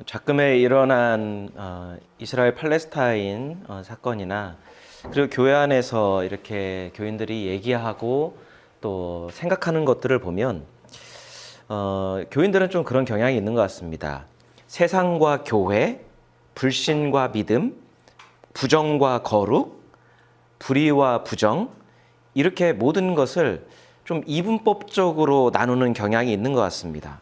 작금에 일어난 이스라엘 팔레스타인 사건이나 그리고 교회 안에서 이렇게 교인들이 얘기하고 또 생각하는 것들을 보면 교인들은 좀 그런 경향이 있는 것 같습니다. 세상과 교회, 불신과 믿음, 부정과 거룩, 불의와 부정, 이렇게 모든 것을 좀 이분법적으로 나누는 경향이 있는 것 같습니다.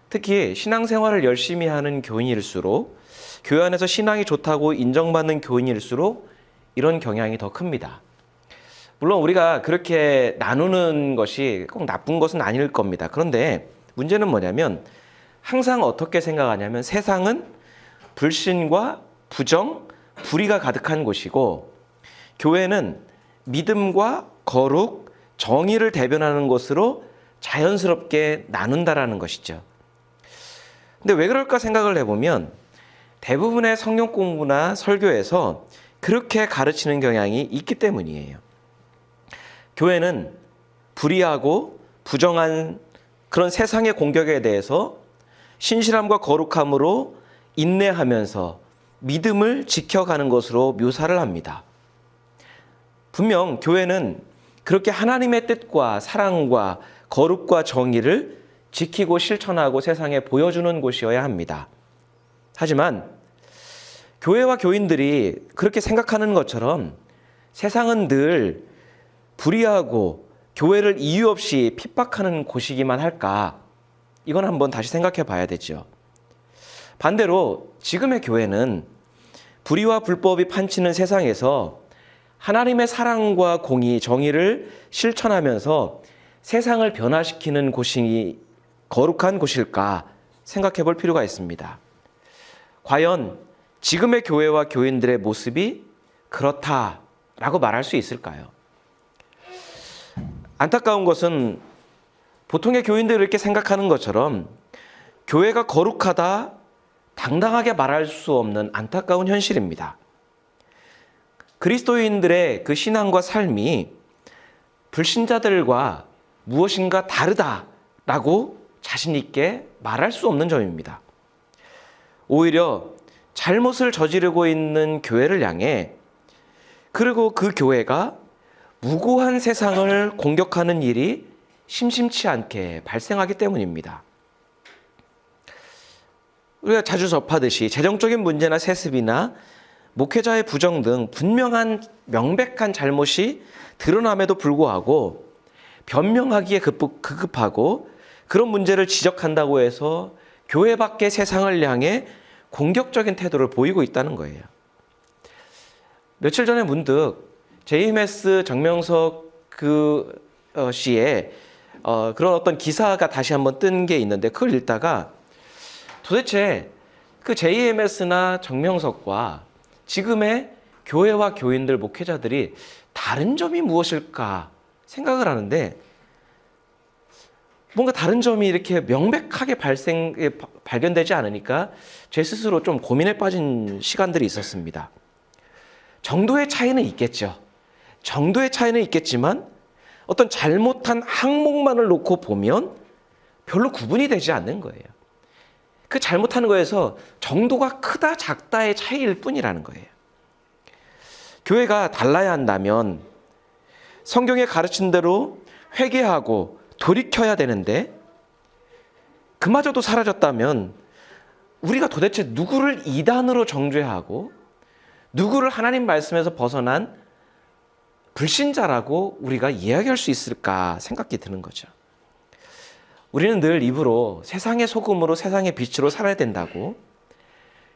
특히 신앙생활을 열심히 하는 교인일수록, 교회 안에서 신앙이 좋다고 인정받는 교인일수록 이런 경향이 더 큽니다. 물론 우리가 그렇게 나누는 것이 꼭 나쁜 것은 아닐 겁니다. 그런데 문제는 뭐냐면 항상 어떻게 생각하냐면 세상은 불신과 부정, 불의가 가득한 곳이고 교회는 믿음과 거룩, 정의를 대변하는 것으로 자연스럽게 나눈다라는 것이죠. 근데 왜 그럴까 생각을 해보면 대부분의 성경 공부나 설교에서 그렇게 가르치는 경향이 있기 때문이에요. 교회는 불의하고 부정한 그런 세상의 공격에 대해서 신실함과 거룩함으로 인내하면서 믿음을 지켜가는 것으로 묘사를 합니다. 분명 교회는 그렇게 하나님의 뜻과 사랑과 거룩과 정의를 지키고 실천하고 세상에 보여주는 곳이어야 합니다. 하지만 교회와 교인들이 그렇게 생각하는 것처럼 세상은 늘 불의하고 교회를 이유 없이 핍박하는 곳이기만 할까? 이건 한번 다시 생각해 봐야 되죠. 반대로 지금의 교회는 불의와 불법이 판치는 세상에서 하나님의 사랑과 공의, 정의를 실천하면서 세상을 변화시키는 곳이 거룩한 곳일까 생각해 볼 필요가 있습니다. 과연 지금의 교회와 교인들의 모습이 그렇다라고 말할 수 있을까요? 안타까운 것은 보통의 교인들이 이렇게 생각하는 것처럼 교회가 거룩하다, 당당하게 말할 수 없는 안타까운 현실입니다. 그리스도인들의 그 신앙과 삶이 불신자들과 무엇인가 다르다라고 자신 있게 말할 수 없는 점입니다. 오히려 잘못을 저지르고 있는 교회를 향해 그리고 그 교회가 무고한 세상을 공격하는 일이 심심치 않게 발생하기 때문입니다. 우리가 자주 접하듯이 재정적인 문제나 세습이나 목회자의 부정 등 분명한 명백한 잘못이 드러남에도 불구하고 변명하기에 급급하고 그런 문제를 지적한다고 해서 교회 밖의 세상을 향해 공격적인 태도를 보이고 있다는 거예요. 며칠 전에 문득 JMS 정명석 씨의 그런 어떤 기사가 다시 한번 뜬 게 있는데 그걸 읽다가 도대체 그 JMS나 정명석과 지금의 교회와 교인들, 목회자들이 다른 점이 무엇일까 생각을 하는데 뭔가 다른 점이 이렇게 명백하게 발견되지 않으니까 제 스스로 좀 고민에 빠진 시간들이 있었습니다. 정도의 차이는 있겠죠. 정도의 차이는 있겠지만 어떤 잘못한 항목만을 놓고 보면 별로 구분이 되지 않는 거예요. 그 잘못하는 거에서 정도가 크다 작다의 차이일 뿐이라는 거예요. 교회가 달라야 한다면 성경에 가르친 대로 회개하고 돌이켜야 되는데 그마저도 사라졌다면 우리가 도대체 누구를 이단으로 정죄하고 누구를 하나님 말씀에서 벗어난 불신자라고 우리가 이야기할 수 있을까 생각이 드는 거죠. 우리는 늘 입으로 세상의 소금으로 세상의 빛으로 살아야 된다고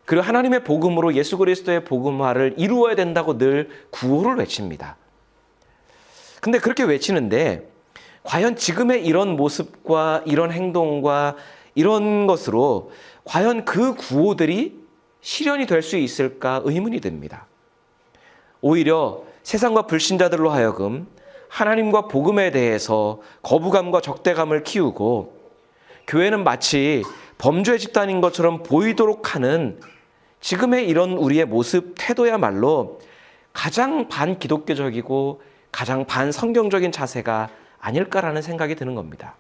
그리고 하나님의 복음으로 예수 그리스도의 복음화를 이루어야 된다고 늘 구호를 외칩니다. 근데 그렇게 외치는데 과연 지금의 이런 모습과 이런 행동과 이런 것으로 과연 그 구호들이 실현이 될 수 있을까 의문이 듭니다. 오히려 세상과 불신자들로 하여금 하나님과 복음에 대해서 거부감과 적대감을 키우고 교회는 마치 범죄 집단인 것처럼 보이도록 하는 지금의 이런 우리의 모습, 태도야말로 가장 반기독교적이고 가장 반성경적인 자세가 아닐까라는 생각이 드는 겁니다.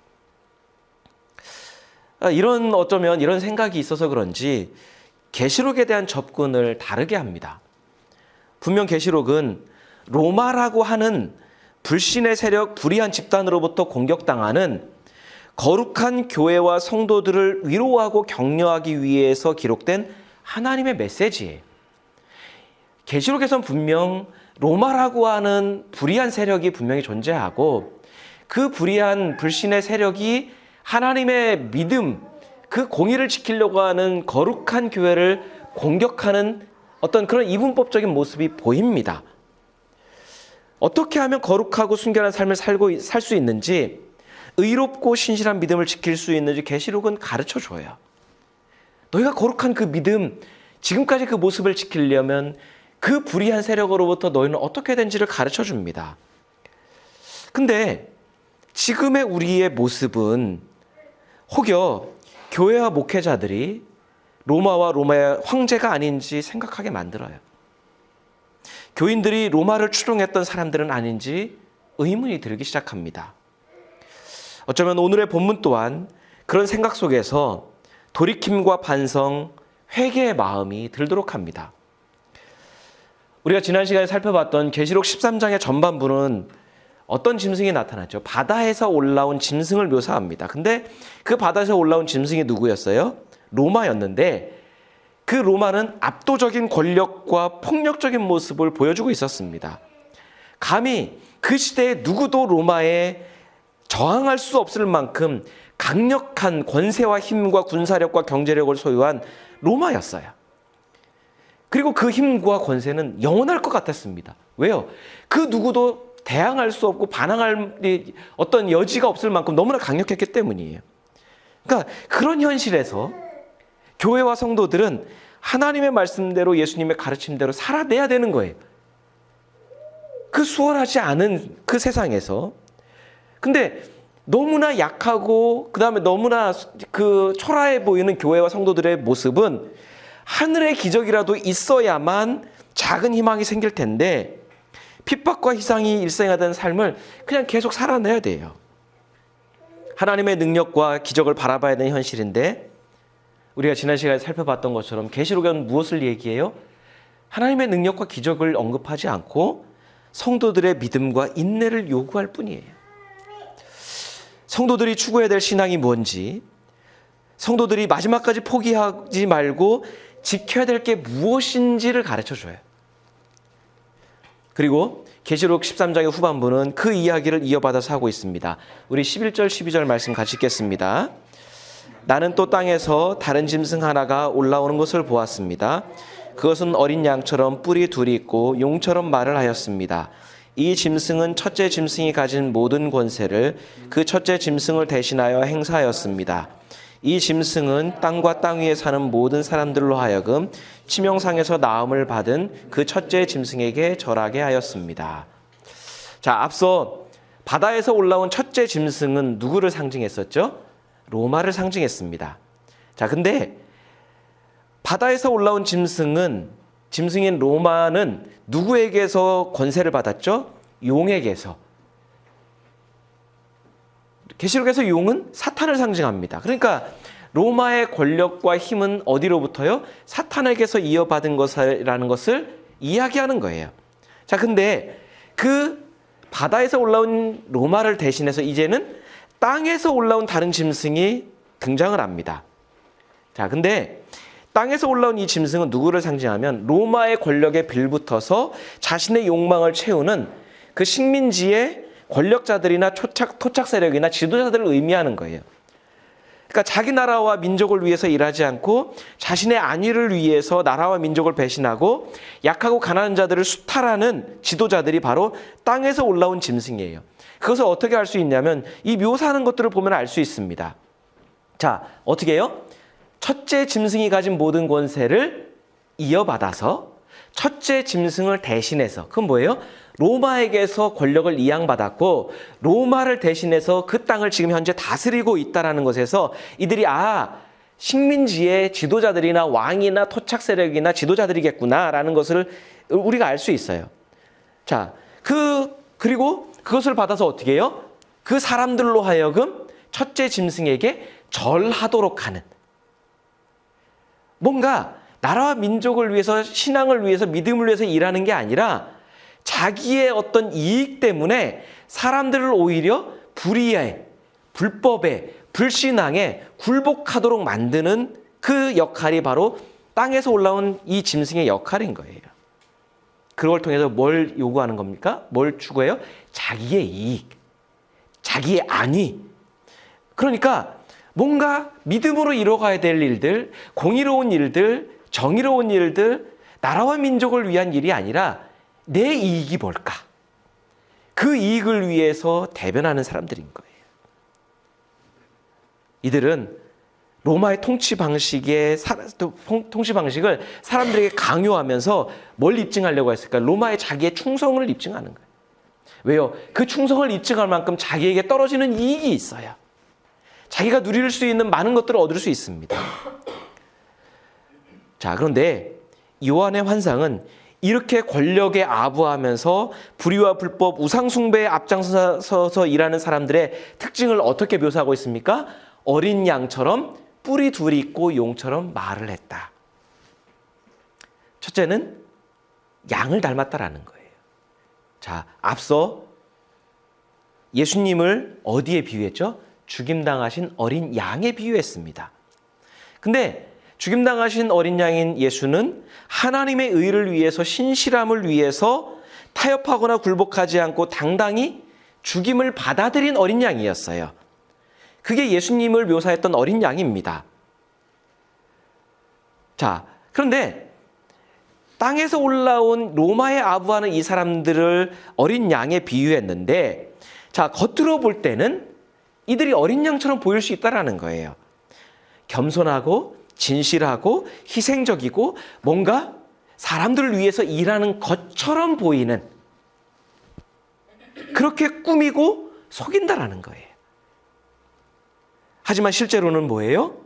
이런 어쩌면 이런 생각이 있어서 그런지 계시록에 대한 접근을 다르게 합니다. 분명 계시록은 로마라고 하는 불신의 세력, 불의한 집단으로부터 공격당하는 거룩한 교회와 성도들을 위로하고 격려하기 위해서 기록된 하나님의 메시지예요. 계시록에선 분명 로마라고 하는 불의한 세력이 분명히 존재하고 그 불의한 불신의 세력이 하나님의 믿음, 그 공의를 지키려고 하는 거룩한 교회를 공격하는 어떤 그런 이분법적인 모습이 보입니다. 어떻게 하면 거룩하고 순결한 삶을 살 수 있는지, 의롭고 신실한 믿음을 지킬 수 있는지 계시록은 가르쳐 줘요. 너희가 거룩한 그 믿음, 지금까지 그 모습을 지키려면 그 불의한 세력으로부터 너희는 어떻게 된지를 가르쳐 줍니다. 근데 지금의 우리의 모습은 혹여 교회와 목회자들이 로마와 로마의 황제가 아닌지 생각하게 만들어요. 교인들이 로마를 추종했던 사람들은 아닌지 의문이 들기 시작합니다. 어쩌면 오늘의 본문 또한 그런 생각 속에서 돌이킴과 반성, 회개의 마음이 들도록 합니다. 우리가 지난 시간에 살펴봤던 계시록 13장의 전반부는 어떤 짐승이 나타났죠? 바다에서 올라온 짐승을 묘사합니다. 근데 그 바다에서 올라온 짐승이 누구였어요? 로마였는데 그 로마는 압도적인 권력과 폭력적인 모습을 보여주고 있었습니다. 감히 그 시대에 누구도 로마에 저항할 수 없을 만큼 강력한 권세와 힘과 군사력과 경제력을 소유한 로마였어요. 그리고 그 힘과 권세는 영원할 것 같았습니다. 왜요? 그 누구도 대항할 수 없고 반항할 어떤 여지가 없을 만큼 너무나 강력했기 때문이에요. 그러니까 그런 현실에서 교회와 성도들은 하나님의 말씀대로 예수님의 가르침대로 살아내야 되는 거예요. 그 수월하지 않은 그 세상에서. 근데 너무나 약하고 그다음에 너무나 그 초라해 보이는 교회와 성도들의 모습은 하늘의 기적이라도 있어야만 작은 희망이 생길 텐데 핍박과 희생이 일생하던 삶을 그냥 계속 살아내야 돼요. 하나님의 능력과 기적을 바라봐야 되는 현실인데 우리가 지난 시간에 살펴봤던 것처럼 계시록은 무엇을 얘기해요? 하나님의 능력과 기적을 언급하지 않고 성도들의 믿음과 인내를 요구할 뿐이에요. 성도들이 추구해야 될 신앙이 뭔지, 성도들이 마지막까지 포기하지 말고 지켜야 될 게 무엇인지를 가르쳐줘요. 그리고 계시록 13장의 후반부는 그 이야기를 이어받아서 하고 있습니다. 우리 11절 12절 말씀 같이 읽겠습니다. 나는 또 땅에서 다른 짐승 하나가 올라오는 것을 보았습니다. 그것은 어린 양처럼 뿔이 둘이 있고 용처럼 말을 하였습니다. 이 짐승은 첫째 짐승이 가진 모든 권세를 그 첫째 짐승을 대신하여 행사하였습니다. 이 짐승은 땅과 땅 위에 사는 모든 사람들로 하여금 치명상에서 나음을 받은 그 첫째 짐승에게 절하게 하였습니다. 자, 앞서 바다에서 올라온 첫째 짐승은 누구를 상징했었죠? 로마를 상징했습니다. 자, 근데 바다에서 올라온 짐승인 로마는 누구에게서 권세를 받았죠? 용에게서. 계시록에서 용은 사탄을 상징합니다. 그러니까 로마의 권력과 힘은 어디로부터요? 사탄에게서 이어받은 것이라는 것을 이야기하는 거예요. 자, 근데 그 바다에서 올라온 로마를 대신해서 이제는 땅에서 올라온 다른 짐승이 등장을 합니다. 자, 근데 땅에서 올라온 이 짐승은 누구를 상징하면 로마의 권력에 빌붙어서 자신의 욕망을 채우는 그 식민지의 권력자들이나 토착 세력이나 지도자들을 의미하는 거예요. 그러니까 자기 나라와 민족을 위해서 일하지 않고 자신의 안위를 위해서 나라와 민족을 배신하고 약하고 가난한 자들을 수탈하는 지도자들이 바로 땅에서 올라온 짐승이에요. 그것을 어떻게 알 수 있냐면 이 묘사하는 것들을 보면 알 수 있습니다. 자, 어떻게 해요? 첫째 짐승이 가진 모든 권세를 이어받아서 첫째 짐승을 대신해서, 그건 뭐예요? 로마에게서 권력을 이양받았고 로마를 대신해서 그 땅을 지금 현재 다스리고 있다는 것에서 이들이 식민지의 지도자들이나 왕이나 토착 세력이나 지도자들이겠구나라는 것을 우리가 알 수 있어요. 자, 그리고 그것을 받아서 어떻게 해요? 그 사람들로 하여금 첫째 짐승에게 절하도록 하는, 뭔가 나라와 민족을 위해서, 신앙을 위해서, 믿음을 위해서 일하는 게 아니라 자기의 어떤 이익 때문에 사람들을 오히려 불의에, 불법에, 불신앙에 굴복하도록 만드는 그 역할이 바로 땅에서 올라온 이 짐승의 역할인 거예요. 그걸 통해서 뭘 요구하는 겁니까? 뭘 추구해요? 자기의 이익, 자기의 안위. 그러니까 뭔가 믿음으로 이뤄가야 될 일들, 공의로운 일들, 정의로운 일들, 나라와 민족을 위한 일이 아니라 내 이익이 뭘까? 그 이익을 위해서 대변하는 사람들인 거예요. 이들은 로마의 통치 방식을 사람들에게 강요하면서 뭘 입증하려고 했을까? 로마의 자기의 충성을 입증하는 거예요. 왜요? 그 충성을 입증할 만큼 자기에게 떨어지는 이익이 있어요. 자기가 누릴 수 있는 많은 것들을 얻을 수 있습니다. 자, 그런데 요한의 환상은 이렇게 권력에 아부하면서 불의와 불법, 우상숭배에 앞장서서 일하는 사람들의 특징을 어떻게 묘사하고 있습니까? 어린 양처럼 뿔이 둘이 있고 용처럼 말을 했다. 첫째는 양을 닮았다라는 거예요. 자, 앞서 예수님을 어디에 비유했죠? 죽임당하신 어린 양에 비유했습니다. 근데 죽임당하신 어린 양인 예수는 하나님의 의를 위해서, 신실함을 위해서 타협하거나 굴복하지 않고 당당히 죽임을 받아들인 어린 양이었어요. 그게 예수님을 묘사했던 어린 양입니다. 자, 그런데 땅에서 올라온 로마에 아부하는 이 사람들을 어린 양에 비유했는데, 자, 겉으로 볼 때는 이들이 어린 양처럼 보일 수 있다는 거예요. 겸손하고 진실하고 희생적이고 뭔가 사람들을 위해서 일하는 것처럼 보이는, 그렇게 꾸미고 속인다라는 거예요. 하지만 실제로는 뭐예요?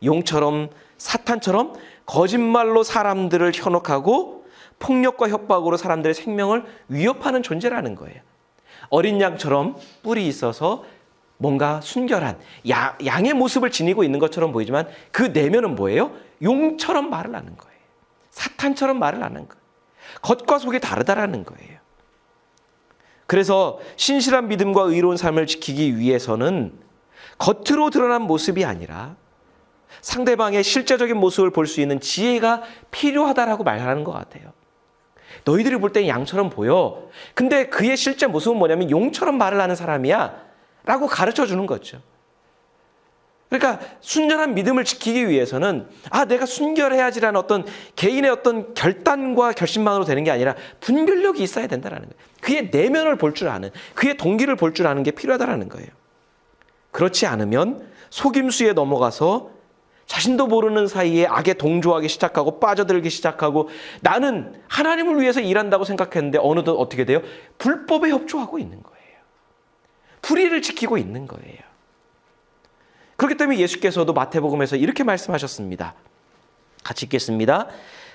용처럼, 사탄처럼 거짓말로 사람들을 현혹하고 폭력과 협박으로 사람들의 생명을 위협하는 존재라는 거예요. 어린 양처럼 뿔이 있어서 뭔가 순결한 양의 모습을 지니고 있는 것처럼 보이지만 그 내면은 뭐예요? 용처럼 말을 하는 거예요. 사탄처럼 말을 하는 거예요. 겉과 속이 다르다라는 거예요. 그래서 신실한 믿음과 의로운 삶을 지키기 위해서는 겉으로 드러난 모습이 아니라 상대방의 실제적인 모습을 볼 수 있는 지혜가 필요하다라고 말하는 것 같아요. 너희들이 볼 때는 양처럼 보여. 근데 그의 실제 모습은 뭐냐면 용처럼 말을 하는 사람이야 라고 가르쳐 주는 거죠. 그러니까 순전한 믿음을 지키기 위해서는 내가 순결해야지라는 어떤 개인의 어떤 결단과 결심만으로 되는 게 아니라 분별력이 있어야 된다는 거예요. 그의 내면을 볼 줄 아는, 그의 동기를 볼 줄 아는 게 필요하다는 거예요. 그렇지 않으면 속임수에 넘어가서 자신도 모르는 사이에 악에 동조하기 시작하고 빠져들기 시작하고 나는 하나님을 위해서 일한다고 생각했는데 어느덧 어떻게 돼요? 불법에 협조하고 있는 거예요. 불의를 지키고 있는 거예요. 그렇기 때문에 예수께서도 마태복음에서 이렇게 말씀하셨습니다. 같이 읽겠습니다.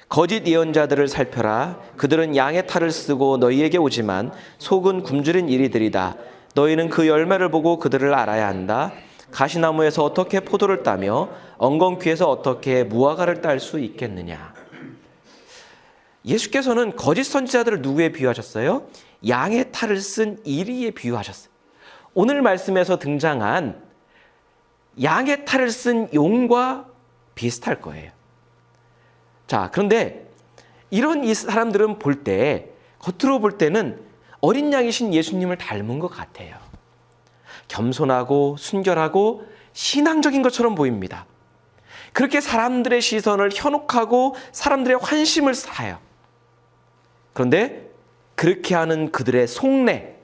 거짓 예언자들을 살펴라. 그들은 양의 탈을 쓰고 너희에게 오지만 속은 굶주린 이리들이다. 너희는 그 열매를 보고 그들을 알아야 한다. 가시나무에서 어떻게 포도를 따며 엉겅퀴에서 어떻게 무화과를 딸 수 있겠느냐. 예수께서는 거짓 선지자들을 누구에 비유하셨어요? 양의 탈을 쓴 이리에 비유하셨어요. 오늘 말씀에서 등장한 양의 탈을 쓴 용과 비슷할 거예요. 자, 그런데 이런 이 사람들은 볼 때, 겉으로 볼 때는 어린 양이신 예수님을 닮은 것 같아요. 겸손하고 순결하고 신앙적인 것처럼 보입니다. 그렇게 사람들의 시선을 현혹하고 사람들의 환심을 사요. 그런데 그렇게 하는 그들의 속내,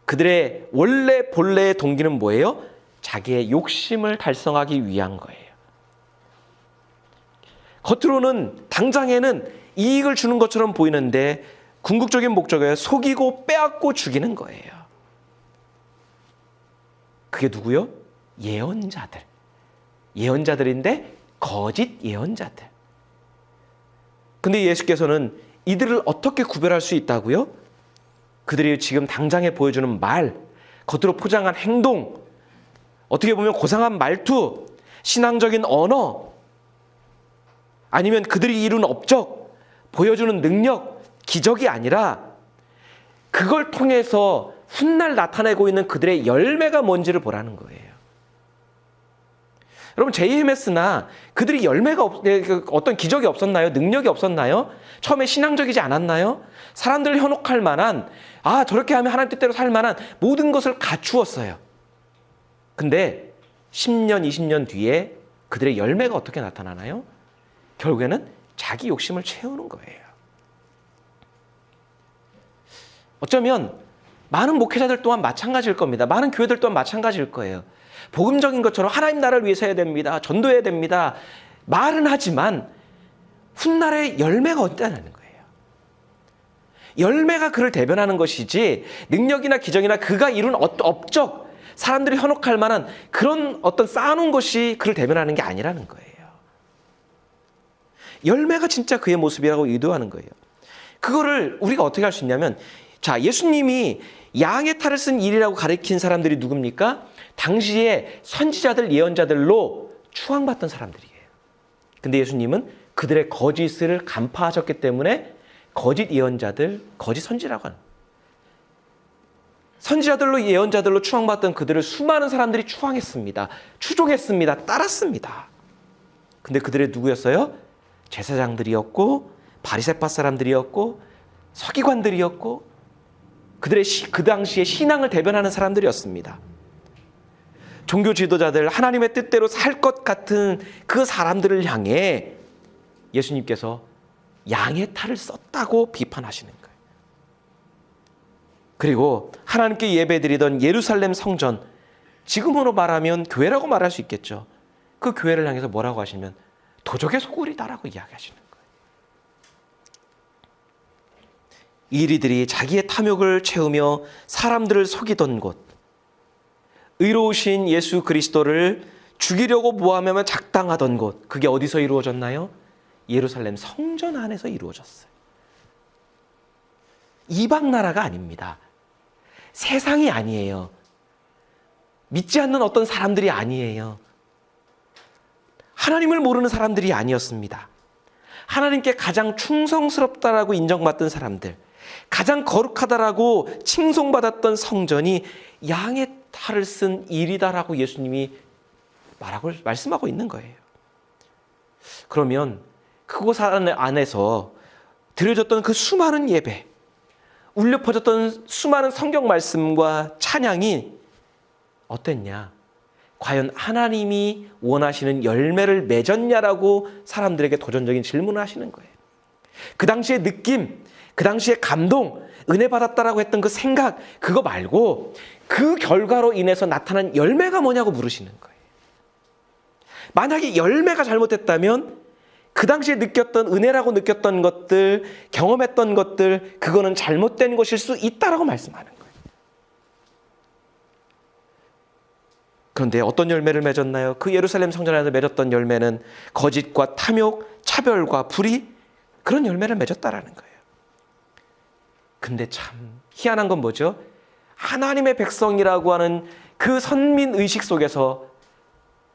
그들의 원래 본래의 동기는 뭐예요? 자기의 욕심을 달성하기 위한 거예요. 겉으로는 당장에는 이익을 주는 것처럼 보이는데 궁극적인 목적은 속이고 빼앗고 죽이는 거예요. 그게 누구요? 예언자들. 예언자들인데 거짓 예언자들. 근데 예수께서는 이들을 어떻게 구별할 수 있다고요? 그들이 지금 당장에 보여주는 말, 겉으로 포장한 행동, 어떻게 보면 고상한 말투, 신앙적인 언어, 아니면 그들이 이룬 업적, 보여주는 능력, 기적이 아니라 그걸 통해서 훗날 나타내고 있는 그들의 열매가 뭔지를 보라는 거예요. 여러분, JMS나 그들이 열매가 어떤 기적이 없었나요? 능력이 없었나요? 처음에 신앙적이지 않았나요? 사람들을 현혹할 만한, 저렇게 하면 하나님 뜻대로 살 만한 모든 것을 갖추었어요. 근데 10년, 20년 뒤에 그들의 열매가 어떻게 나타나나요? 결국에는 자기 욕심을 채우는 거예요. 어쩌면 많은 목회자들 또한 마찬가지일 겁니다. 많은 교회들 또한 마찬가지일 거예요. 복음적인 것처럼 하나님 나라를 위해서 해야 됩니다. 전도해야 됩니다. 말은 하지만 훗날에 열매가 어디다는 거예요. 열매가 그를 대변하는 것이지 능력이나 기적이나 그가 이룬 업적, 사람들이 현혹할 만한 그런 어떤 쌓아놓은 것이 그를 대변하는 게 아니라는 거예요. 열매가 진짜 그의 모습이라고 의도하는 거예요. 그거를 우리가 어떻게 할 수 있냐면, 자, 예수님이 양의 탈을 쓴 일이라고 가리킨 사람들이 누굽니까? 당시에 선지자들, 예언자들로 추앙받던 사람들이에요. 근데 예수님은 그들의 거짓을 간파하셨기 때문에 거짓 예언자들, 거짓 선지라고 하는, 선지자들로 예언자들로 추앙받던 그들을 수많은 사람들이 추앙했습니다. 추종했습니다. 따랐습니다. 근데 그들의 누구였어요? 제사장들이었고 바리새파 사람들이었고 서기관들이었고 그들의 그 당시에 신앙을 대변하는 사람들이었습니다. 종교 지도자들, 하나님의 뜻대로 살 것 같은 그 사람들을 향해 예수님께서 양의 탈을 썼다고 비판하시는 거예요. 그리고 하나님께 예배드리던 예루살렘 성전, 지금으로 말하면 교회라고 말할 수 있겠죠. 그 교회를 향해서 뭐라고 하시면 도적의 소굴이다라고 이야기하시는 거예요. 이리들이 자기의 탐욕을 채우며 사람들을 속이던 곳, 의로우신 예수 그리스도를 죽이려고 모함하며 작당하던 곳, 그게 어디서 이루어졌나요? 예루살렘 성전 안에서 이루어졌어요. 이방 나라가 아닙니다. 세상이 아니에요. 믿지 않는 어떤 사람들이 아니에요. 하나님을 모르는 사람들이 아니었습니다. 하나님께 가장 충성스럽다라고 인정받던 사람들, 가장 거룩하다라고 칭송받았던 성전이 양의 탈을 쓴 일이다라고 예수님이 말씀하고 있는 거예요. 그러면 그곳 안에서 드려졌던 그 수많은 예배, 울려 퍼졌던 수많은 성경 말씀과 찬양이 어땠냐? 과연 하나님이 원하시는 열매를 맺었냐라고 사람들에게 도전적인 질문을 하시는 거예요. 그 당시의 느낌, 그 당시의 감동, 은혜 받았다라고 했던 그 생각, 그거 말고 그 결과로 인해서 나타난 열매가 뭐냐고 물으시는 거예요. 만약에 열매가 잘못됐다면 그 당시에 느꼈던 은혜라고 느꼈던 것들, 경험했던 것들, 그거는 잘못된 것일 수 있다라고 말씀하는 거예요. 그런데 어떤 열매를 맺었나요? 그 예루살렘 성전 안에서 맺었던 열매는 거짓과 탐욕, 차별과 불의, 그런 열매를 맺었다라는 거예요. 근데 참 희한한 건 뭐죠? 하나님의 백성이라고 하는 그 선민의식 속에서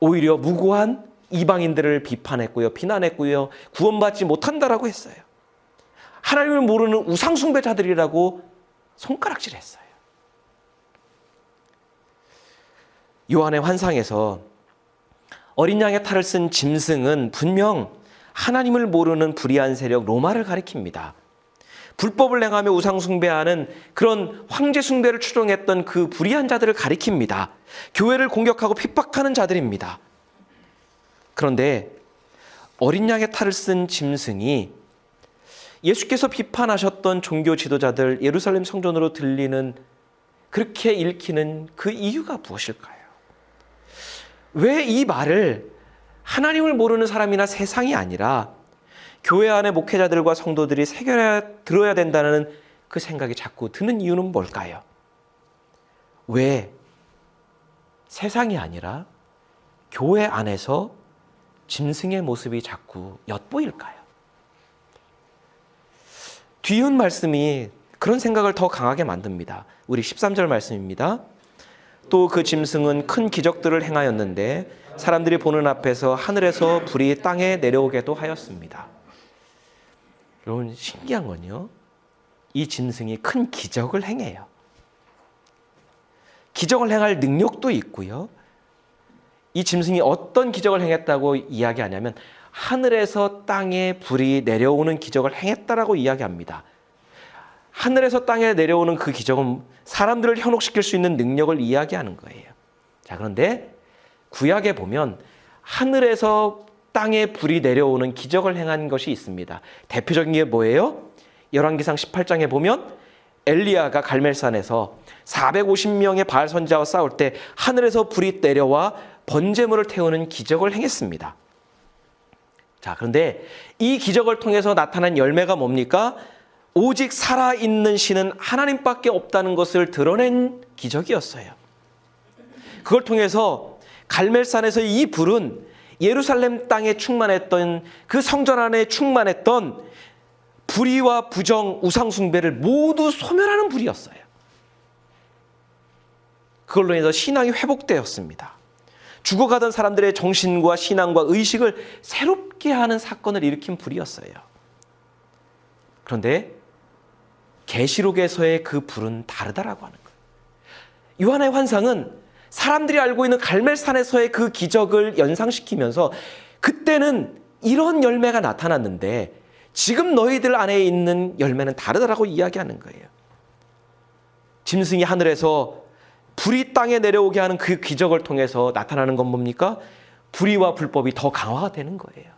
오히려 무고한 이방인들을 비판했고요, 비난했고요, 구원받지 못한다라고 했어요. 하나님을 모르는 우상숭배자들이라고 손가락질했어요. 요한의 환상에서 어린 양의 탈을 쓴 짐승은 분명 하나님을 모르는 불의한 세력 로마를 가리킵니다. 불법을 행하며 우상숭배하는 그런 황제숭배를 추종했던 그 불의한 자들을 가리킵니다. 교회를 공격하고 핍박하는 자들입니다. 그런데 어린 양의 탈을 쓴 짐승이 예수께서 비판하셨던 종교 지도자들, 예루살렘 성전으로 들리는, 그렇게 읽히는 그 이유가 무엇일까요? 왜 이 말을 하나님을 모르는 사람이나 세상이 아니라 교회 안의 목회자들과 성도들이 들어야 된다는 그 생각이 자꾸 드는 이유는 뭘까요? 왜 세상이 아니라 교회 안에서 짐승의 모습이 자꾸 엿보일까요? 뒤이은 말씀이 그런 생각을 더 강하게 만듭니다. 우리 13절 말씀입니다. 또 그 짐승은 큰 기적들을 행하였는데 사람들이 보는 앞에서 하늘에서 불이 땅에 내려오게도 하였습니다. 여러분, 신기한 건요, 이 짐승이 큰 기적을 행해요. 기적을 행할 능력도 있고요. 이 짐승이 어떤 기적을 행했다고 이야기하냐면 하늘에서 땅에 불이 내려오는 기적을 행했다라고 이야기합니다. 하늘에서 땅에 내려오는 그 기적은 사람들을 현혹시킬 수 있는 능력을 이야기하는 거예요. 자, 그런데 구약에 보면 하늘에서 땅에 불이 내려오는 기적을 행한 것이 있습니다. 대표적인 게 뭐예요? 열왕기상 18장에 보면 엘리야가 갈멜산에서 450명의 바알 선지자와 싸울 때 하늘에서 불이 내려와 번제물을 태우는 기적을 행했습니다. 자, 그런데 이 기적을 통해서 나타난 열매가 뭡니까? 오직 살아있는 신은 하나님밖에 없다는 것을 드러낸 기적이었어요. 그걸 통해서 갈멜산에서 이 불은 예루살렘 땅에 충만했던, 그 성전 안에 충만했던 불의와 부정, 우상 숭배를 모두 소멸하는 불이었어요. 그걸로 인해서 신앙이 회복되었습니다. 죽어가던 사람들의 정신과 신앙과 의식을 새롭게 하는 사건을 일으킨 불이었어요. 그런데 계시록에서의 그 불은 다르다라고 하는 거예요. 요한의 환상은 사람들이 알고 있는 갈멜산에서의 그 기적을 연상시키면서 그때는 이런 열매가 나타났는데 지금 너희들 안에 있는 열매는 다르다라고 이야기하는 거예요. 짐승이 하늘에서 불이 땅에 내려오게 하는 그 기적을 통해서 나타나는 건 뭡니까? 불의와 불법이 더 강화가 되는 거예요.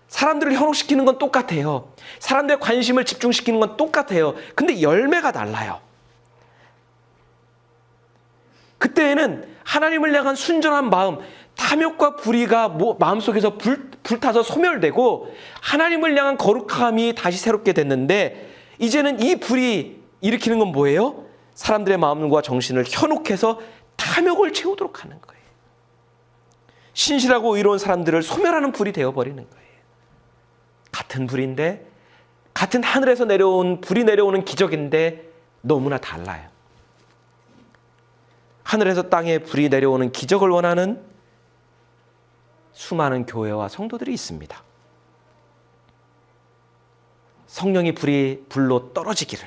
사람들을 현혹시키는 건 똑같아요. 사람들의 관심을 집중시키는 건 똑같아요. 근데 열매가 달라요. 그때에는 하나님을 향한 순전한 마음, 탐욕과 불의가 마음속에서 불타서 소멸되고 하나님을 향한 거룩함이 다시 새롭게 됐는데 이제는 이 불이 일으키는 건 뭐예요? 사람들의 마음과 정신을 현혹해서 탐욕을 채우도록 하는 거예요. 신실하고 의로운 사람들을 소멸하는 불이 되어버리는 거예요. 같은 불인데, 같은 하늘에서 내려온 불이 내려오는 기적인데 너무나 달라요. 하늘에서 땅에 불이 내려오는 기적을 원하는 수많은 교회와 성도들이 있습니다. 성령이 불로 떨어지기를,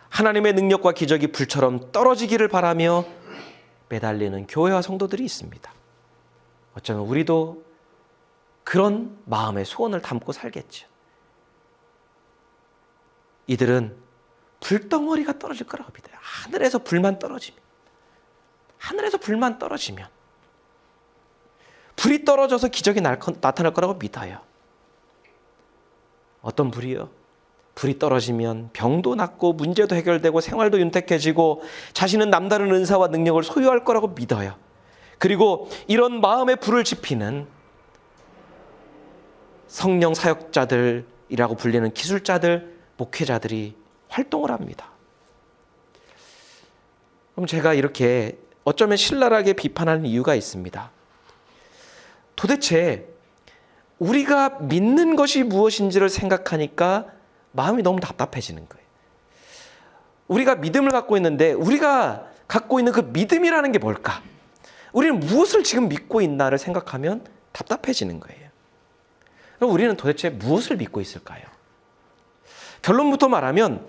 하나님의 능력과 기적이 불처럼 떨어지기를 바라며 매달리는 교회와 성도들이 있습니다. 어쩌면 우리도 그런 마음의 소원을 담고 살겠죠. 이들은 불덩어리가 떨어질 거라고 믿어요. 하늘에서 불만 떨어지면, 하늘에서 불만 떨어지면 불이 떨어져서 기적이 나타날 거라고 믿어요. 어떤 불이요? 불이 떨어지면 병도 낫고 문제도 해결되고 생활도 윤택해지고 자신은 남다른 은사와 능력을 소유할 거라고 믿어요. 그리고 이런 마음의 불을 지피는 성령 사역자들이라고 불리는 기술자들, 목회자들이 활동을 합니다. 그럼 제가 이렇게 어쩌면 신랄하게 비판하는 이유가 있습니다. 도대체 우리가 믿는 것이 무엇인지를 생각하니까 마음이 너무 답답해지는 거예요. 우리가 믿음을 갖고 있는데 우리가 갖고 있는 그 믿음이라는 게 뭘까? 우리는 무엇을 지금 믿고 있나를 생각하면 답답해지는 거예요. 그럼 우리는 도대체 무엇을 믿고 있을까요? 결론부터 말하면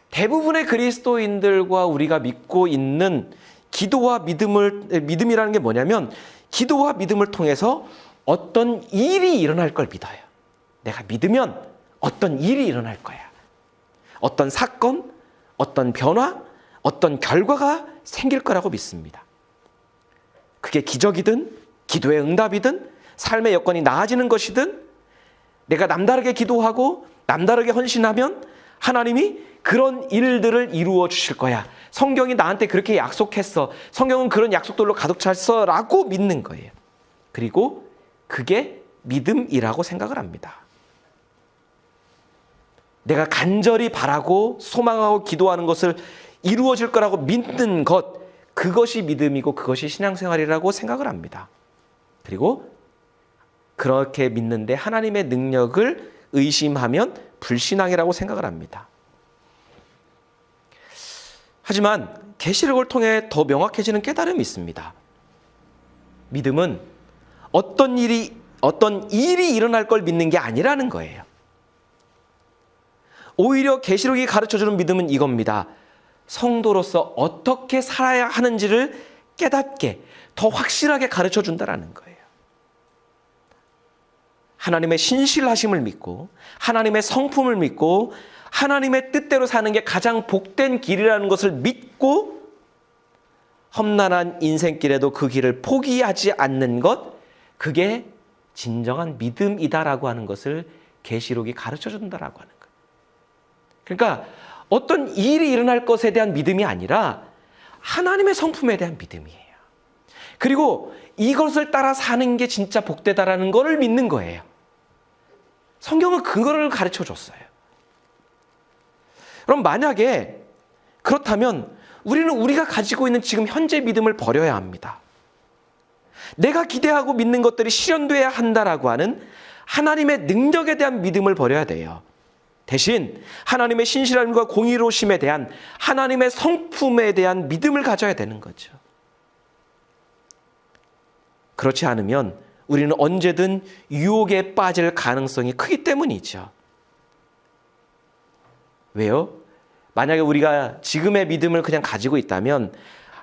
대부분의 그리스도인들과 우리가 믿고 있는 기도와 믿음이라는 게 뭐냐면 기도와 믿음을 통해서 어떤 일이 일어날 걸 믿어요. 내가 믿으면 어떤 일이 일어날 거야. 어떤 사건, 어떤 변화, 어떤 결과가 생길 거라고 믿습니다. 그게 기적이든 기도의 응답이든 삶의 여건이 나아지는 것이든 내가 남다르게 기도하고 남다르게 헌신하면 하나님이 그런 일들을 이루어 주실 거야. 성경이 나한테 그렇게 약속했어. 성경은 그런 약속들로 가득 찼어 라고 믿는 거예요. 그리고 그게 믿음이라고 생각을 합니다. 내가 간절히 바라고 소망하고 기도하는 것을 이루어질 거라고 믿는 것, 그것이 믿음이고 그것이 신앙생활이라고 생각을 합니다. 그리고 그렇게 믿는데 하나님의 능력을 의심하면 불신앙이라고 생각을 합니다. 하지만 계시록을 통해 더 명확해지는 깨달음이 있습니다. 믿음은 어떤 일이 일어날 걸 믿는 게 아니라는 거예요. 오히려 계시록이 가르쳐주는 믿음은 이겁니다. 성도로서 어떻게 살아야 하는지를 깨닫게, 더 확실하게 가르쳐준다는 거예요. 하나님의 신실하심을 믿고 하나님의 성품을 믿고 하나님의 뜻대로 사는 게 가장 복된 길이라는 것을 믿고 험난한 인생길에도 그 길을 포기하지 않는 것, 그게 진정한 믿음이다라고 하는 것을 계시록이 가르쳐준다라고 하는 거예요. 그러니까 어떤 일이 일어날 것에 대한 믿음이 아니라 하나님의 성품에 대한 믿음이에요. 그리고 이것을 따라 사는 게 진짜 복되다라는 것을 믿는 거예요. 성경은 그거를 가르쳐 줬어요. 그럼 만약에 그렇다면 우리는 우리가 가지고 있는 지금 현재 믿음을 버려야 합니다. 내가 기대하고 믿는 것들이 실현돼야 한다라고 하는 하나님의 능력에 대한 믿음을 버려야 돼요. 대신 하나님의 신실함과 공의로우심에 대한 하나님의 성품에 대한 믿음을 가져야 되는 거죠. 그렇지 않으면 우리는 언제든 유혹에 빠질 가능성이 크기 때문이죠. 왜요? 만약에 우리가 지금의 믿음을 그냥 가지고 있다면,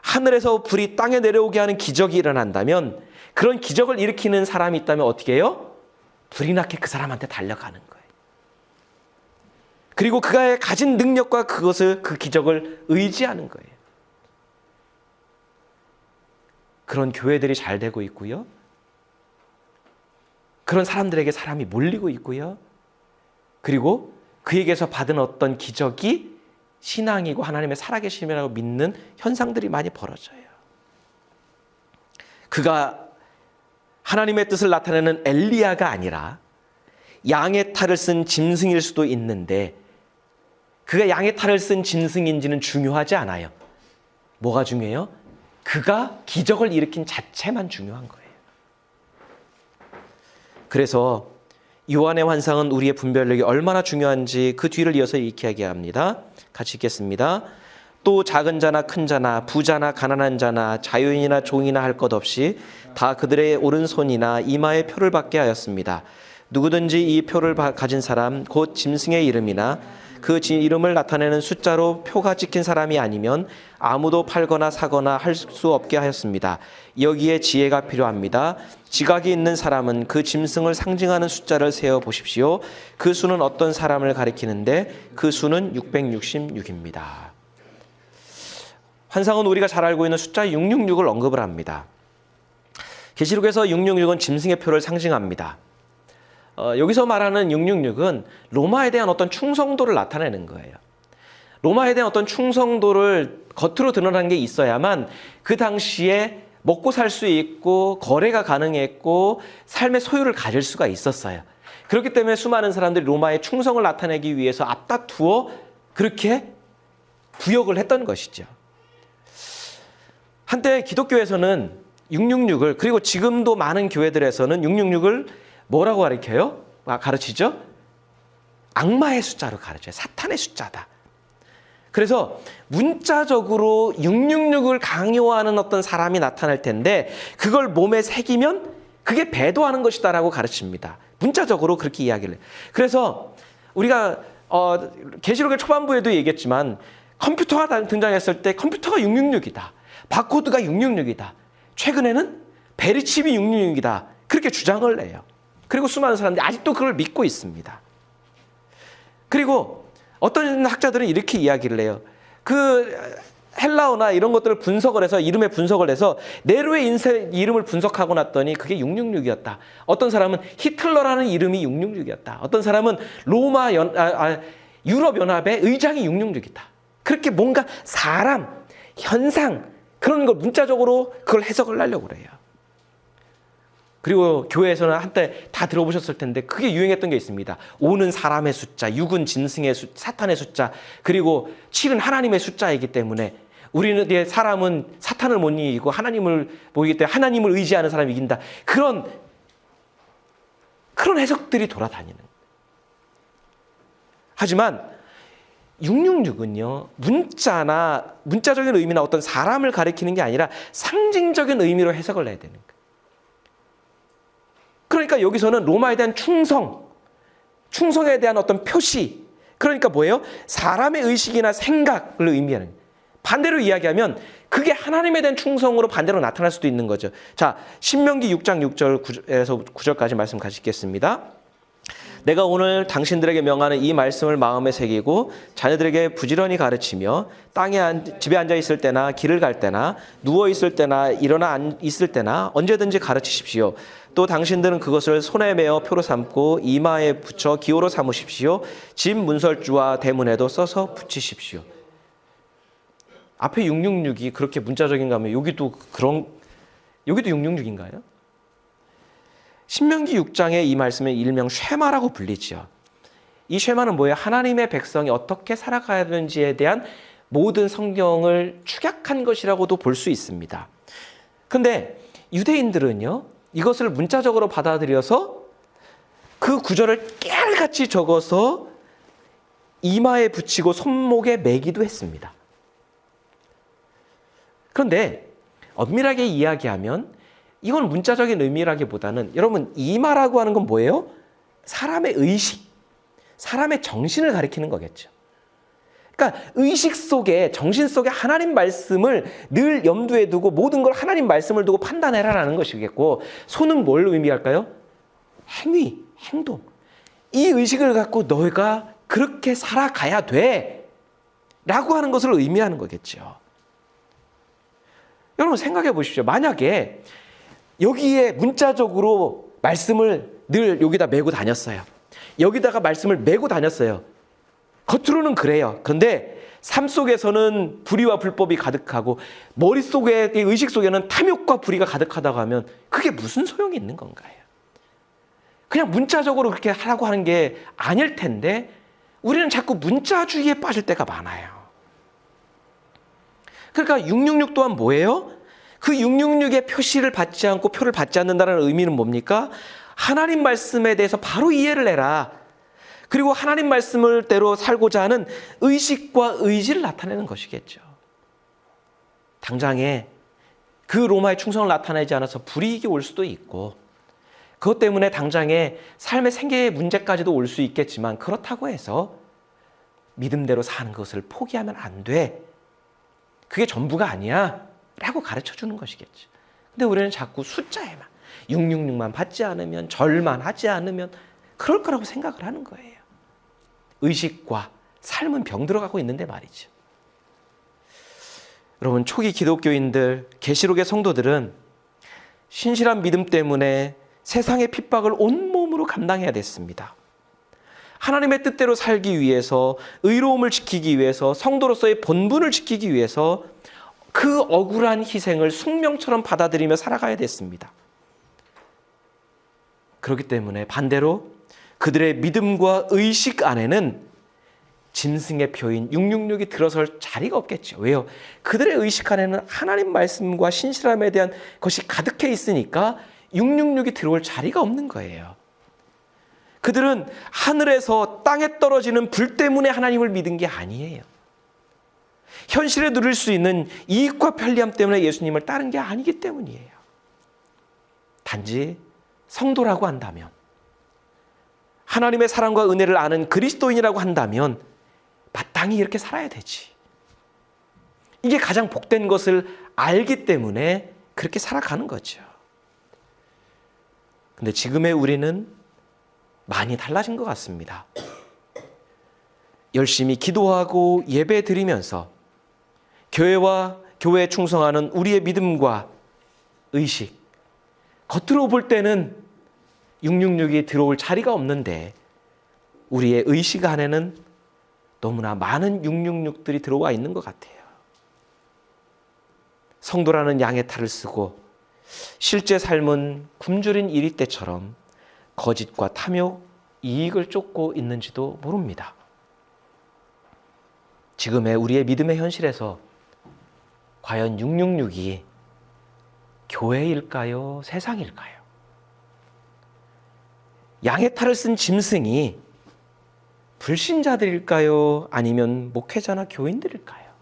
하늘에서 불이 땅에 내려오게 하는 기적이 일어난다면, 그런 기적을 일으키는 사람이 있다면 어떻게 해요? 불이 나게 그 사람한테 달려가는 거예요. 그리고 그가 가진 능력과 그 기적을 의지하는 거예요. 그런 교회들이 잘 되고 있고요. 그런 사람들에게 사람이 몰리고 있고요. 그리고 그에게서 받은 어떤 기적이 신앙이고 하나님의 살아계심이라고 믿는 현상들이 많이 벌어져요. 그가 하나님의 뜻을 나타내는 엘리야가 아니라 양의 탈을 쓴 짐승일 수도 있는데, 그가 양의 탈을 쓴 짐승인지는 중요하지 않아요. 뭐가 중요해요? 그가 기적을 일으킨 자체만 중요한 거예요. 그래서 요한의 환상은 우리의 분별력이 얼마나 중요한지 그 뒤를 이어서 이렇게 이야기합니다. 같이 읽겠습니다. 또 작은 자나 큰 자나 부자나 가난한 자나 자유인이나 종이나 할 것 없이 다 그들의 오른손이나 이마에 표를 받게 하였습니다. 누구든지 이 표를 가진 사람 곧 짐승의 이름이나 그 이름을 나타내는 숫자로 표가 찍힌 사람이 아니면 아무도 팔거나 사거나 할 수 없게 하였습니다. 여기에 지혜가 필요합니다. 지각이 있는 사람은 그 짐승을 상징하는 숫자를 세어 보십시오. 그 수는 어떤 사람을 가리키는데 그 수는 666입니다. 환상은 우리가 잘 알고 있는 숫자 666을 언급을 합니다. 계시록에서 666은 짐승의 표를 상징합니다. 여기서 말하는 666은 로마에 대한 어떤 충성도를 나타내는 거예요. 로마에 대한 어떤 충성도를 겉으로 드러난 게 있어야만 그 당시에 먹고 살 수 있고 거래가 가능했고 삶의 소유를 가질 수가 있었어요. 그렇기 때문에 수많은 사람들이 로마의 충성을 나타내기 위해서 앞다투어 그렇게 부역을 했던 것이죠. 한때 기독교에서는 666을, 그리고 지금도 많은 교회들에서는 666을 뭐라고 가르치죠? 악마의 숫자로 가르쳐요. 사탄의 숫자다. 그래서 문자적으로 666을 강요하는 어떤 사람이 나타날 텐데 그걸 몸에 새기면 그게 배도하는 것이다라고 가르칩니다. 문자적으로 그렇게 이야기를 해요. 그래서 우리가 계시록의 초반부에도 얘기했지만 컴퓨터가 등장했을 때 컴퓨터가 666이다. 바코드가 666이다. 최근에는 베리칩이 666이다. 그렇게 주장을 해요. 그리고 수많은 사람들이 아직도 그걸 믿고 있습니다. 그리고 어떤 학자들은 이렇게 이야기를 해요. 그 헬라어나 이런 것들을 분석을 해서 이름의 분석을 해서 네로의 이름을 분석하고 났더니 그게 666이었다. 어떤 사람은 히틀러라는 이름이 666이었다. 어떤 사람은 유럽연합의 의장이 666이다. 그렇게 뭔가 사람, 현상 그런 걸 문자적으로 그걸 해석을 하려고 그래요. 그리고 교회에서는 한때 다 들어보셨을 텐데 그게 유행했던 게 있습니다. 5는 사람의 숫자, 6은 짐승의 사탄의 숫자, 그리고 7은 하나님의 숫자이기 때문에 우리는 사람은 사탄을 못 이기고 하나님을 보기 때문에 하나님을 의지하는 사람이 이긴다. 그런 해석들이 돌아다니는. 하지만 666은요, 문자적인 의미나 어떤 사람을 가리키는 게 아니라 상징적인 의미로 해석을 해야 되는 거예요. 그러니까 여기서는 로마에 대한 충성에 대한 어떤 표시, 그러니까 뭐예요? 사람의 의식이나 생각을 의미하는 거예요. 반대로 이야기하면 그게 하나님에 대한 충성으로 반대로 나타날 수도 있는 거죠. 자, 신명기 6장 6절에서 9절까지 말씀 가시겠습니다. 내가 오늘 당신들에게 명하는 이 말씀을 마음에 새기고 자녀들에게 부지런히 가르치며 집에 앉아 있을 때나 길을 갈 때나 누워 있을 때나 일어나 있을 때나 언제든지 가르치십시오. 또 당신들은 그것을 손에 메어 표로 삼고 이마에 붙여 기호로 삼으십시오. 집 문설주와 대문에도 써서 붙이십시오. 앞에 666이 그렇게 문자적인가 하면 여기도 666인가요? 신명기 6장의 이 말씀은 일명 쉐마라고 불리죠. 이 쉐마는 뭐예요? 하나님의 백성이 어떻게 살아가야 되는지에 대한 모든 성경을 축약한 것이라고도 볼 수 있습니다. 그런데 유대인들은요, 이것을 문자적으로 받아들여서 그 구절을 깨알같이 적어서 이마에 붙이고 손목에 매기도 했습니다. 그런데 엄밀하게 이야기하면 이건 문자적인 의미라기보다는, 여러분, 이마라고 하는 건 뭐예요? 사람의 의식, 사람의 정신을 가리키는 거겠죠. 그러니까 의식 속에, 정신 속에 하나님 말씀을 늘 염두에 두고 모든 걸 하나님 말씀을 두고 판단해라라는 것이겠고, 손은 뭘 의미할까요? 행위, 행동. 이 의식을 갖고 너희가 그렇게 살아가야 돼 라고 하는 것을 의미하는 거겠죠. 여러분 생각해 보십시오. 만약에 여기에 문자적으로 말씀을 늘 여기다 메고 다녔어요. 여기다가 말씀을 메고 다녔어요. 겉으로는 그래요. 그런데 삶 속에서는 불의와 불법이 가득하고 머릿속에, 의식 속에는 탐욕과 불의가 가득하다고 하면 그게 무슨 소용이 있는 건가요? 그냥 문자적으로 그렇게 하라고 하는 게 아닐 텐데 우리는 자꾸 문자주의에 빠질 때가 많아요. 그러니까 666 또한 뭐예요? 그 666의 표시를 받지 않고 표를 받지 않는다는 의미는 뭡니까? 하나님 말씀에 대해서 바로 이해를 해라. 그리고 하나님 말씀을 대로 살고자 하는 의식과 의지를 나타내는 것이겠죠. 당장에 그 로마의 충성을 나타내지 않아서 불이익이 올 수도 있고, 그것 때문에 당장에 삶의 생계의 문제까지도 올 수 있겠지만, 그렇다고 해서 믿음대로 사는 것을 포기하면 안 돼. 그게 전부가 아니야 라고 가르쳐 주는 것이겠죠. 근데 우리는 자꾸 숫자에만, 666만 받지 않으면, 절만 하지 않으면 그럴 거라고 생각을 하는 거예요. 의식과 삶은 병들어가고 있는데 말이죠. 여러분, 초기 기독교인들, 계시록의 성도들은 신실한 믿음 때문에 세상의 핍박을 온몸으로 감당해야 됐습니다. 하나님의 뜻대로 살기 위해서, 의로움을 지키기 위해서, 성도로서의 본분을 지키기 위해서 그 억울한 희생을 숙명처럼 받아들이며 살아가야 됐습니다. 그렇기 때문에 반대로 그들의 믿음과 의식 안에는 짐승의 표인 666이 들어설 자리가 없겠죠. 왜요? 그들의 의식 안에는 하나님 말씀과 신실함에 대한 것이 가득해 있으니까 666이 들어올 자리가 없는 거예요. 그들은 하늘에서 땅에 떨어지는 불 때문에 하나님을 믿은 게 아니에요. 현실에 누릴 수 있는 이익과 편리함 때문에 예수님을 따른 게 아니기 때문이에요. 단지 성도라고 한다면, 하나님의 사랑과 은혜를 아는 그리스도인이라고 한다면 마땅히 이렇게 살아야 되지. 이게 가장 복된 것을 알기 때문에 그렇게 살아가는 거죠. 근데 지금의 우리는 많이 달라진 것 같습니다. 열심히 기도하고 예배 드리면서 교회에 충성하는 우리의 믿음과 의식, 겉으로 볼 때는 666이 들어올 자리가 없는데 우리의 의식 안에는 너무나 많은 666들이 들어와 있는 것 같아요. 성도라는 양의 탈을 쓰고 실제 삶은 굶주린 이리떼처럼 거짓과 탐욕, 이익을 쫓고 있는지도 모릅니다. 지금의 우리의 믿음의 현실에서 과연 666이 교회일까요? 세상일까요? 양의 탈을 쓴 짐승이 불신자들일까요? 아니면 목회자나 교인들일까요?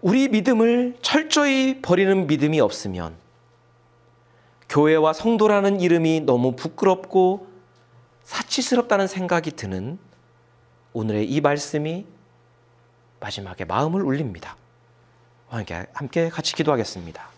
우리 믿음을 철저히 버리는 믿음이 없으면 교회와 성도라는 이름이 너무 부끄럽고 사치스럽다는 생각이 드는 오늘의 이 말씀이 마지막에 마음을 울립니다. 함께 같이 기도하겠습니다.